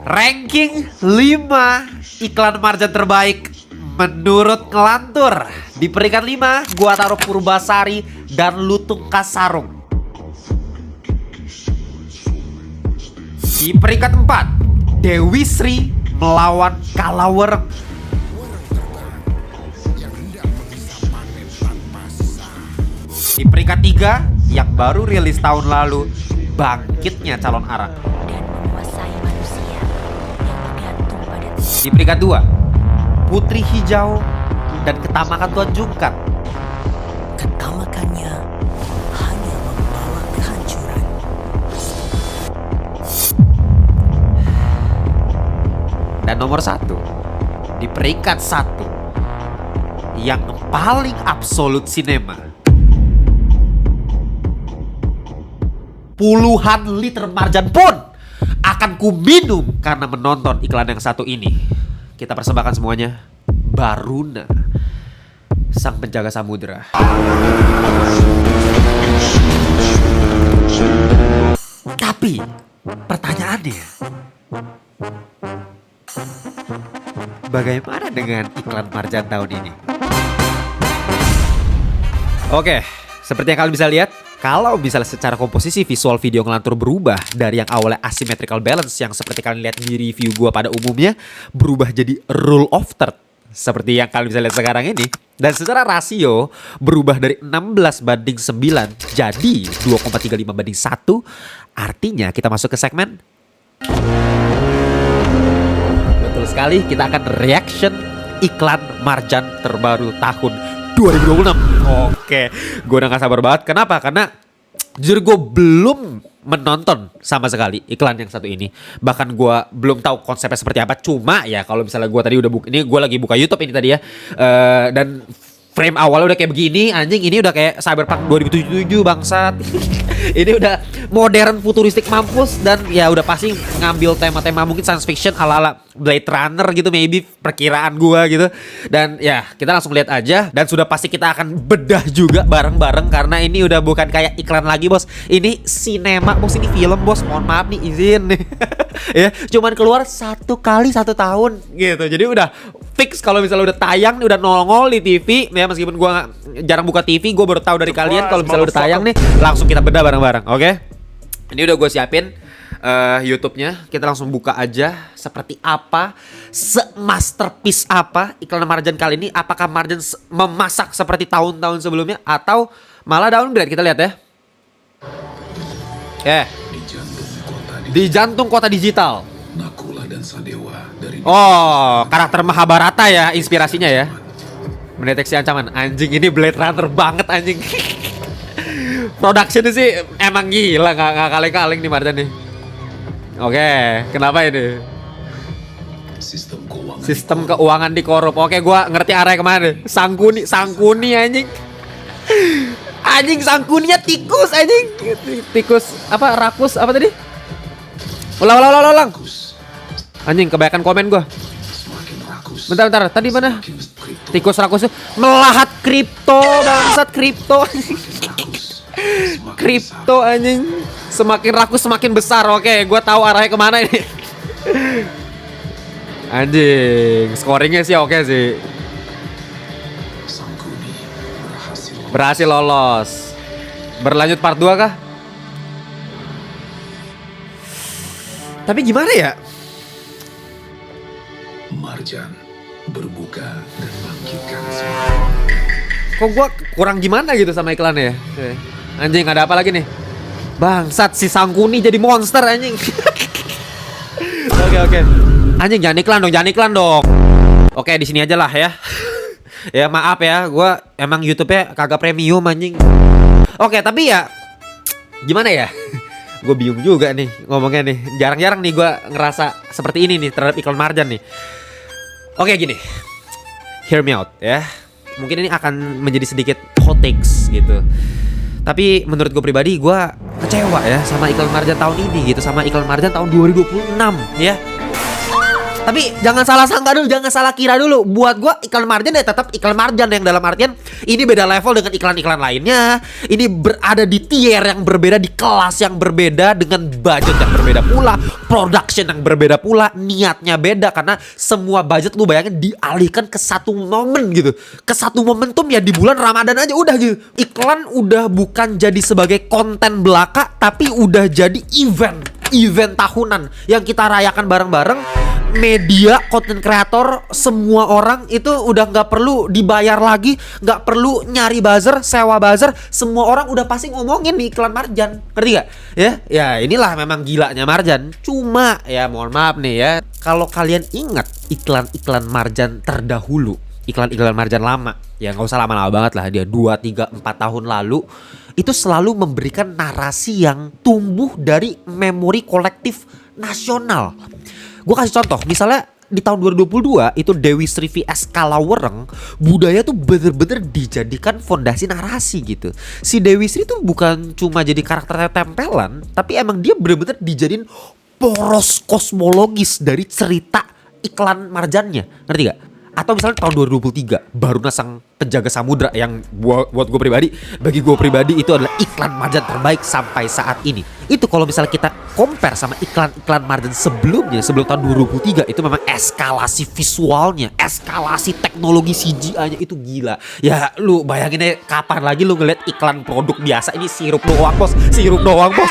Ranking 5 iklan marjan terbaik menurut Ngelantur. Di peringkat 5 gua taruh Purbasari dan Lutung Kasarung. Di peringkat 4 Dewi Sri melawan Kalawereng. Di peringkat 3 yang baru rilis tahun lalu, Bangkitnya Calon Arang. Di peringkat 2 Putri Hijau dan Ketamakan Tuan Jungkat. Ketamakannya hanya membawa kehancuran. Dan nomor 1 di peringkat 1 yang paling absolut sinema, puluhan liter marjan pun akan ku minum karena menonton iklan yang satu ini. Kita persembahkan semuanya Baruna, sang penjaga samudera. Tapi pertanyaannya, bagaimana dengan iklan marjan tahun ini? Oke, seperti yang kalian bisa lihat, kalau misalnya secara komposisi visual video Ngelantur berubah dari yang awalnya asymmetrical balance yang seperti kalian lihat di review gua pada umumnya, berubah jadi rule of third seperti yang kalian bisa lihat sekarang ini. Dan secara rasio berubah dari 16 banding 9 jadi 2,35 banding 1. Artinya kita masuk ke segmen. Betul sekali, kita akan reaction iklan marjan terbaru tahun 2026. Oke, gue udah gak sabar banget. Kenapa? Karena jujur gue belum menonton sama sekali iklan yang satu ini. Bahkan gue belum tahu konsepnya seperti apa. Cuma ya kalau misalnya gue tadi udah ini gue lagi buka YouTube ini tadi ya, dan frame awalnya udah kayak begini, anjing, ini udah kayak Cyberpunk 2077 bangsat. Ini udah modern futuristik mampus. Dan ya udah pasti ngambil tema-tema mungkin science fiction ala-ala Blade Runner gitu, maybe perkiraan gua gitu. Dan ya kita langsung lihat aja. Dan sudah pasti kita akan bedah juga bareng-bareng, karena ini udah bukan kayak iklan lagi bos. Ini sinema bos, ini film bos. Mohon maaf nih, izin nih. Ya cuman keluar 1 kali 1 tahun gitu. Jadi udah fix kalau misalnya udah tayang nih, udah nongol di TV ya. Meskipun gua jarang buka TV, gua baru tahu dari kalian kalau misalnya udah tayang nih, langsung kita bedah bareng-bareng. Oke? Ini udah gue siapin YouTube-nya. Kita langsung buka aja. Seperti apa, se-masterpiece apa iklan marjan kali ini. Apakah marjan memasak seperti tahun-tahun sebelumnya atau malah downgrade? Kita lihat ya. Di jantung kota digital. Nakula dan Sadewa dari Karakter Mahabharata ya inspirasinya ya. Mendeteksi ancaman. Anjing, ini Blade Runner banget anjing. Production sih emang gila, gak kaleng-kaleng nih marjan nih. Oke, kenapa ini? Sistem keuangan dikorup. Oke, gua ngerti arahnya kemana. Sangkuni anjing. Anjing, Sangkuninya tikus anjing. Tikus apa, rakus apa tadi? Ulang. Anjing, kebanyakan komen gua. Bentar, tadi mana? Tikus rakus melahat kripto, bangsat, kripto. Kripto anjing. Semakin rakus semakin besar. Oke, gua tahu arahnya kemana ini. Anjing, scoringnya sih oke sih. Berhasil lolos. Berlanjut part 2 kah? Tapi gimana ya? Marjan berbuka dan bangkitkan. Kok gua kurang gimana gitu sama iklannya ya? Anjing, ada apa lagi nih? Bangsat, si Sangkuni jadi monster anjing. Oke. Anjing, jangan iklan dong. Oke, di sini aja lah ya. Ya maaf ya, gua emang YouTube-nya kagak premium anjing. Oke, tapi ya gimana ya? Gue bingung juga nih ngomongnya nih. Jarang-jarang nih gue ngerasa seperti ini nih terhadap iklan marjan nih. Oke, gini. Hear me out ya. Mungkin ini akan menjadi sedikit hot takes gitu. Tapi menurut gue pribadi, gue kecewa ya sama iklan marjan tahun ini gitu, sama iklan marjan tahun 2026 ya. Tapi jangan salah sangka dulu, jangan salah kira dulu. Buat gua iklan marjan ya tetap iklan marjan, yang dalam artian ini beda level dengan iklan-iklan lainnya. Ini berada di tier yang berbeda, di kelas yang berbeda, dengan budget yang berbeda pula, production yang berbeda pula, niatnya beda karena semua budget lu bayangin dialihkan ke satu momen gitu. Ke satu momentum ya di bulan Ramadan aja udah gitu. Iklan udah bukan jadi sebagai konten belaka, tapi udah jadi event tahunan yang kita rayakan bareng-bareng. Media, konten kreator, semua orang itu udah nggak perlu dibayar lagi, nggak perlu nyari buzzer, sewa buzzer, semua orang udah pasti ngomongin nih iklan marjan, ngerti gak? Ya inilah memang gilanya marjan. Cuma ya mohon maaf nih ya, kalau kalian ingat iklan-iklan marjan terdahulu, iklan-iklan marjan lama, ya nggak usah lama-lama banget lah, dia 2, 3, 4 tahun lalu itu selalu memberikan narasi yang tumbuh dari memori kolektif nasional. Gue kasih contoh, misalnya di tahun 2022 itu Dewi Sri vs Kalawereng, budaya tuh bener-bener dijadikan fondasi narasi gitu. Si Dewi Sri tuh bukan cuma jadi karakter tempelan, tapi emang dia bener-bener dijadiin poros kosmologis dari cerita iklan marjannya, ngerti gak? Atau misalnya tahun 2023 Baruna Sang Penjaga Samudra, yang buat gue pribadi, bagi gue pribadi itu adalah iklan marjan terbaik sampai saat ini. Itu kalau misalnya kita compare sama iklan-iklan marjan sebelumnya, sebelum tahun 2003, itu memang eskalasi visualnya, eskalasi teknologi CGI-nya itu gila. Ya lu bayangin aja kapan lagi lu ngeliat iklan produk biasa, ini sirup doang bos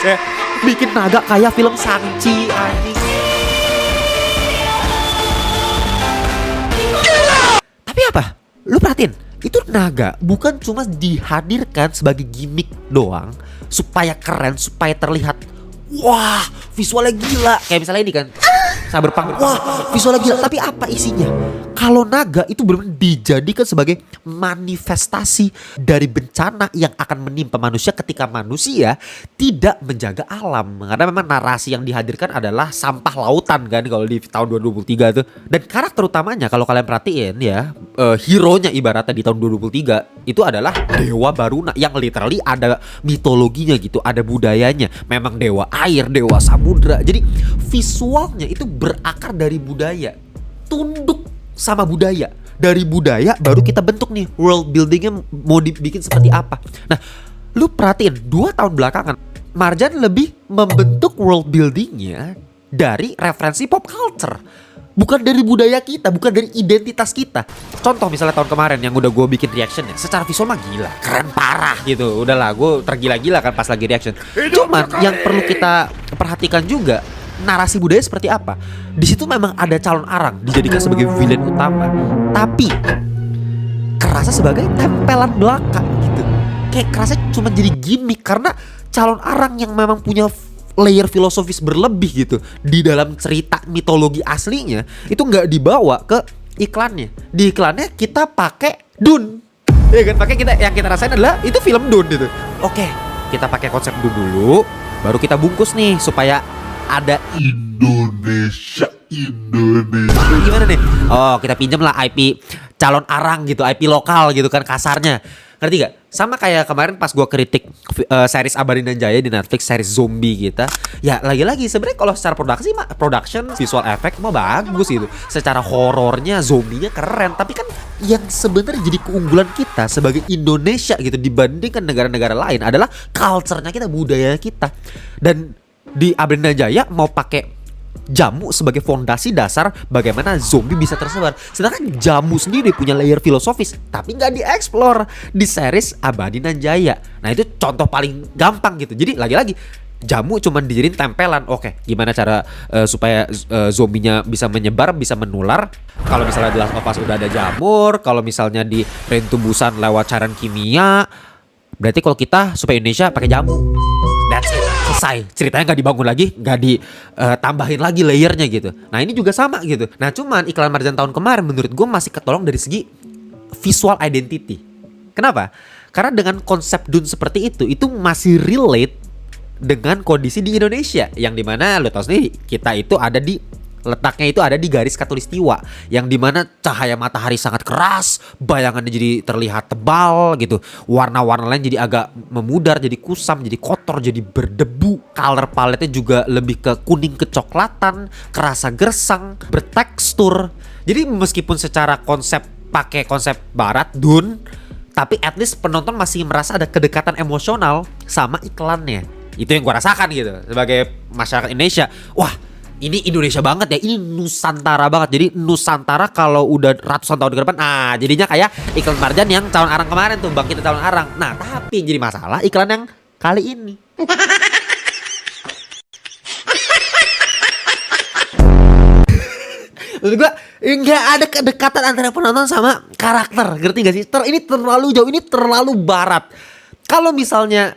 ya. Bikin naga kayak film Shang-Chi anjing. Tapi apa? Lu perhatiin, itu naga bukan cuma dihadirkan sebagai gimmick doang supaya keren, supaya terlihat wah visualnya gila. Kayak misalnya ini kan Cyberpunk, wah visualnya gila. Tapi apa isinya? Kalau naga itu benar-benar dijadikan sebagai manifestasi dari bencana yang akan menimpa manusia ketika manusia tidak menjaga alam. Karena memang narasi yang dihadirkan adalah sampah lautan kan kalau di tahun 2023 tuh. Dan karakter utamanya kalau kalian perhatiin ya, hero-nya ibaratnya di tahun 2023 itu adalah Dewa Baruna, yang literally ada mitologinya gitu, ada budayanya. Memang dewa air, dewa samudra. Jadi visualnya itu berakar dari budaya, tunduk sama budaya. Dari budaya baru kita bentuk nih world buildingnya mau dibikin seperti apa. Nah lu perhatiin 2 tahun belakangan Marjan lebih membentuk world buildingnya dari referensi pop culture, bukan dari budaya kita, bukan dari identitas kita. Contoh misalnya tahun kemarin yang udah gue bikin reactionnya, secara visual mah gila, keren parah gitu. Udahlah gue tergila-gila kan pas lagi reaction. Cuman yang perlu kita perhatikan juga narasi budaya seperti apa. Di situ memang ada calon arang dijadikan sebagai villain utama, tapi kerasa sebagai tempelan belaka gitu. Kayak kerasa cuma jadi gimmick karena calon arang yang memang punya layer filosofis berlebih gitu di dalam cerita mitologi aslinya itu nggak dibawa ke iklannya. Di iklannya kita pakai Dune, ya kan? Pakai kita yang kita rasain adalah itu film Dune gitu. Oke, kita pakai konsep Dune dulu, baru kita bungkus nih supaya ada Indonesia. Gimana nih? Oh, kita pinjam lah IP calon arang gitu, IP lokal gitu kan kasarnya. Ngerti gak? Sama kayak kemarin pas gue kritik series Abadi dan Jaya di Netflix, series zombie gitu. Ya lagi-lagi sebenarnya kalau secara production, visual effect mah bagus gitu. Secara horornya, zombinya keren. Tapi kan yang sebenarnya jadi keunggulan kita sebagai Indonesia gitu dibandingkan negara-negara lain adalah culture-nya kita, budaya kita. Dan di Abadi dan Jaya mau pakai jamu sebagai fondasi dasar bagaimana zombie bisa tersebar. Sedangkan jamu sendiri punya layer filosofis tapi nggak dieksplor di series Abadi dan Jaya. Nah itu contoh paling gampang gitu. Jadi lagi-lagi jamu cuman dijadiin tempelan. Oke, gimana cara supaya zombinya bisa menyebar, bisa menular? Kalau misalnya di Last of Us udah ada jamur, kalau misalnya di Train to Busan lewat cairan kimia, berarti kalau kita supaya Indonesia pakai jamu. That's it. Selesai, ceritanya nggak dibangun lagi, nggak ditambahin lagi layernya gitu. Nah ini juga sama gitu. Nah cuman iklan Marjan tahun kemarin menurut gue masih ketolong dari segi visual identity. Kenapa? Karena dengan konsep Dune seperti itu masih relate dengan kondisi di Indonesia, yang dimana lo tau sendiri kita itu ada di Letaknya itu ada di garis khatulistiwa, yang dimana cahaya matahari sangat keras, bayangannya jadi terlihat tebal gitu. Warna-warna lain jadi agak memudar, jadi kusam, jadi kotor, jadi berdebu. Color palette-nya juga lebih ke kuning kecoklatan, kerasa gersang, bertekstur. Jadi meskipun secara konsep pakai konsep barat, Dune, tapi at least penonton masih merasa ada kedekatan emosional sama iklannya. Itu yang gue rasakan gitu sebagai masyarakat Indonesia. Wah, ini Indonesia banget ya, ini Nusantara banget. Jadi Nusantara kalau udah ratusan tahun ke depan, nah jadinya kayak iklan Marjan yang Calon Arang kemarin tuh, Bangkit Calon Arang. Nah tapi jadi masalah iklan yang kali ini. Maksud gue nggak ada kedekatan antara penonton sama karakter, ngerti gak sih? Ini terlalu jauh, ini terlalu barat. Kalau misalnya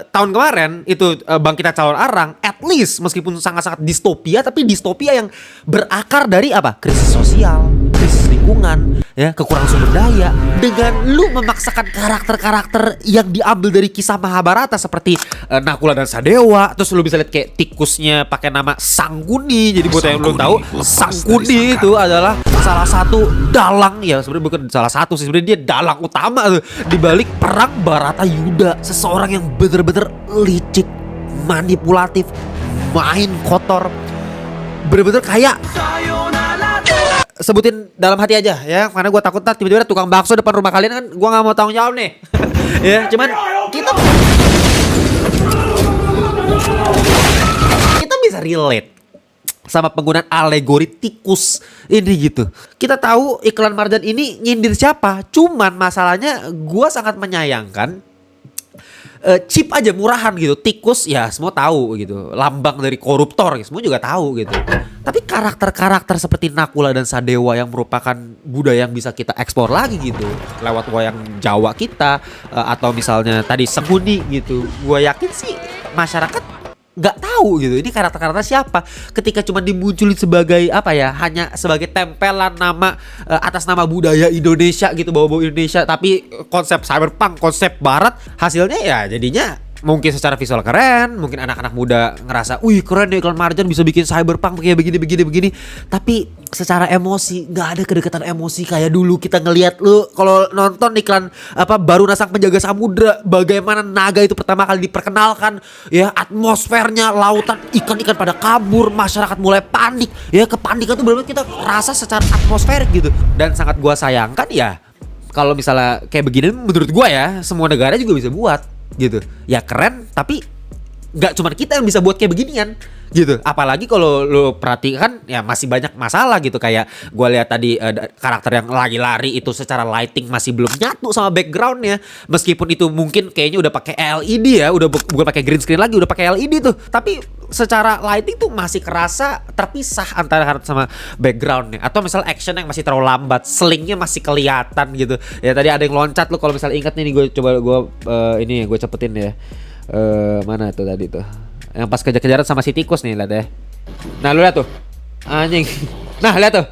tahun kemarin itu Bangkit Calon Arang, at least meskipun sangat-sangat distopia, tapi distopia yang berakar dari apa? Krisis sosial, krisis lingkungan, ya, kekurangan sumber daya. Dengan lu memaksakan karakter-karakter yang diambil dari kisah Mahabharata seperti Nakula dan Sadewa, terus lu bisa lihat kayak tikusnya pakai nama Sangguni. Jadi buat yang belum tahu, Sangguni itu adalah salah satu dalang, ya sebenarnya bukan salah satu sih, sebenarnya dia dalang utama tuh di balik perang Barata Yuda. Seseorang yang bener-bener licik, manipulatif, main kotor, bener-bener kayak sebutin dalam hati aja ya, karena gue takut ntar tiba-tiba ada tukang bakso depan rumah kalian, kan gue nggak mau tanggung jawab nih. Ya cuman kita bisa relate sama penggunaan alegori tikus ini gitu. Kita tahu iklan Marjan ini nyindir siapa, cuman masalahnya gue sangat menyayangkan chip aja murahan gitu. Tikus ya semua tahu gitu, lambang dari koruptor semua juga tahu gitu. Tapi karakter-karakter seperti Nakula dan Sadewa yang merupakan budaya yang bisa kita ekspor lagi gitu lewat wayang Jawa kita, atau misalnya tadi Sangguni gitu, gue yakin sih masyarakat nggak tahu gitu ini karakter-karakter siapa. Ketika cuma dimunculin sebagai apa ya, hanya sebagai tempelan nama atas nama budaya Indonesia gitu, bawa-bawa Indonesia, tapi konsep cyberpunk, konsep barat, hasilnya ya jadinya mungkin secara visual keren, mungkin anak-anak muda ngerasa, wih keren deh iklan Marjan bisa bikin cyberpunk kayak begini. Tapi secara emosi nggak ada kedekatan emosi kayak dulu kita ngelihat lu kalau nonton iklan apa Baru Nasang Penjaga Samudra, bagaimana naga itu pertama kali diperkenalkan, ya atmosfernya, lautan, ikan-ikan pada kabur, masyarakat mulai panik, ya kepanikan tuh benar-benar kita rasa secara atmosferik gitu. Dan sangat gua sayangkan ya kalau misalnya kayak begini, menurut gua ya semua negara juga bisa buat gitu ya, keren, tapi nggak cuma kita yang bisa buat kayak beginian gitu. Apalagi kalau lo perhatikan ya masih banyak masalah gitu, kayak gue lihat tadi karakter yang lagi lari itu secara lighting masih belum nyatu sama backgroundnya, meskipun itu mungkin kayaknya udah pakai LED ya, udah bukan pakai green screen lagi, udah pakai LED tuh, tapi secara lighting tuh masih kerasa terpisah antara karakter sama backgroundnya. Atau misal action yang masih terlalu lambat, slingnya masih kelihatan gitu ya. Tadi ada yang loncat, lo kalau misal ingat nih, gue coba ini gue cepetin ya. Mana tuh tadi tuh yang pas kejar-kejaran sama si tikus nih, lihat ya. Nah lu lihat tuh anjing, nah lihat tuh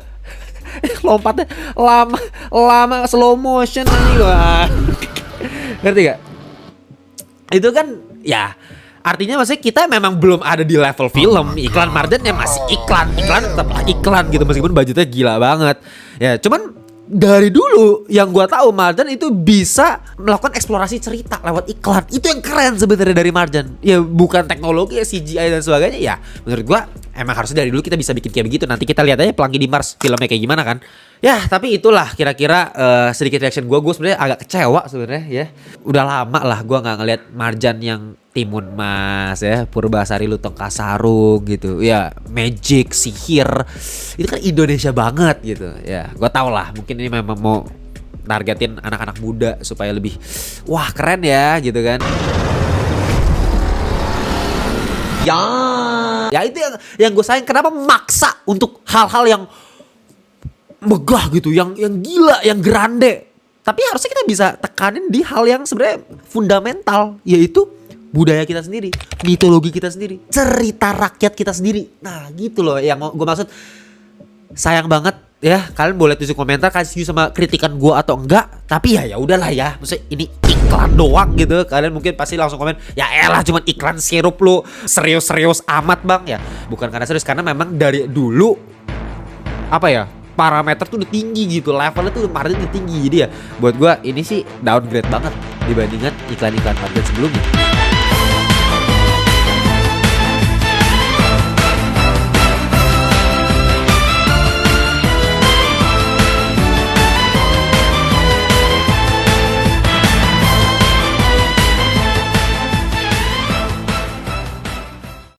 lompatnya lama slow motion nih gua. Ngerti gak? Itu kan ya artinya maksudnya kita memang belum ada di level film. Iklan Marjan ya masih iklan tetaplah iklan gitu, meskipun budgetnya gila banget ya. Cuman dari dulu yang gua tahu Marjan itu bisa melakukan eksplorasi cerita lewat iklan. Itu yang keren sebenarnya dari Marjan. Ya bukan teknologi ya, CGI dan sebagainya ya. Menurut gua emang harusnya dari dulu kita bisa bikin kayak begitu. Nanti kita lihat aja Pelangi di Mars filmnya kayak gimana kan. Ya tapi itulah kira-kira sedikit reaction gue sebenarnya agak kecewa sebenarnya ya. Udah lama lah gue nggak ngeliat Marjan yang Timun Mas ya, Purbasari Lutung Kasarung gitu ya, magic, sihir, itu kan Indonesia banget gitu ya. Gue tau lah mungkin ini memang mau targetin anak-anak muda supaya lebih wah keren ya gitu kan. Ya itu yang gue sayang, kenapa maksa untuk hal-hal yang megah gitu, yang gila, yang grande. Tapi harusnya kita bisa tekanin di hal yang sebenarnya fundamental, yaitu budaya kita sendiri, mitologi kita sendiri, cerita rakyat kita sendiri. Nah gitu loh yang gue maksud. Sayang banget ya kalian boleh tulis di komentar kalian setuju sama kritikan gue atau enggak. Tapi ya udahlah ya, maksudnya ini iklan doang gitu. Kalian mungkin pasti langsung komen, ya elah cuman iklan sirup lu, serius-serius amat bang. Ya bukan karena serius, karena memang dari dulu apa ya, parameter tuh udah tinggi gitu, levelnya tuh margin udah tinggi. Jadi ya buat gue ini sih downgrade banget dibandingkan iklan-iklan margin sebelumnya.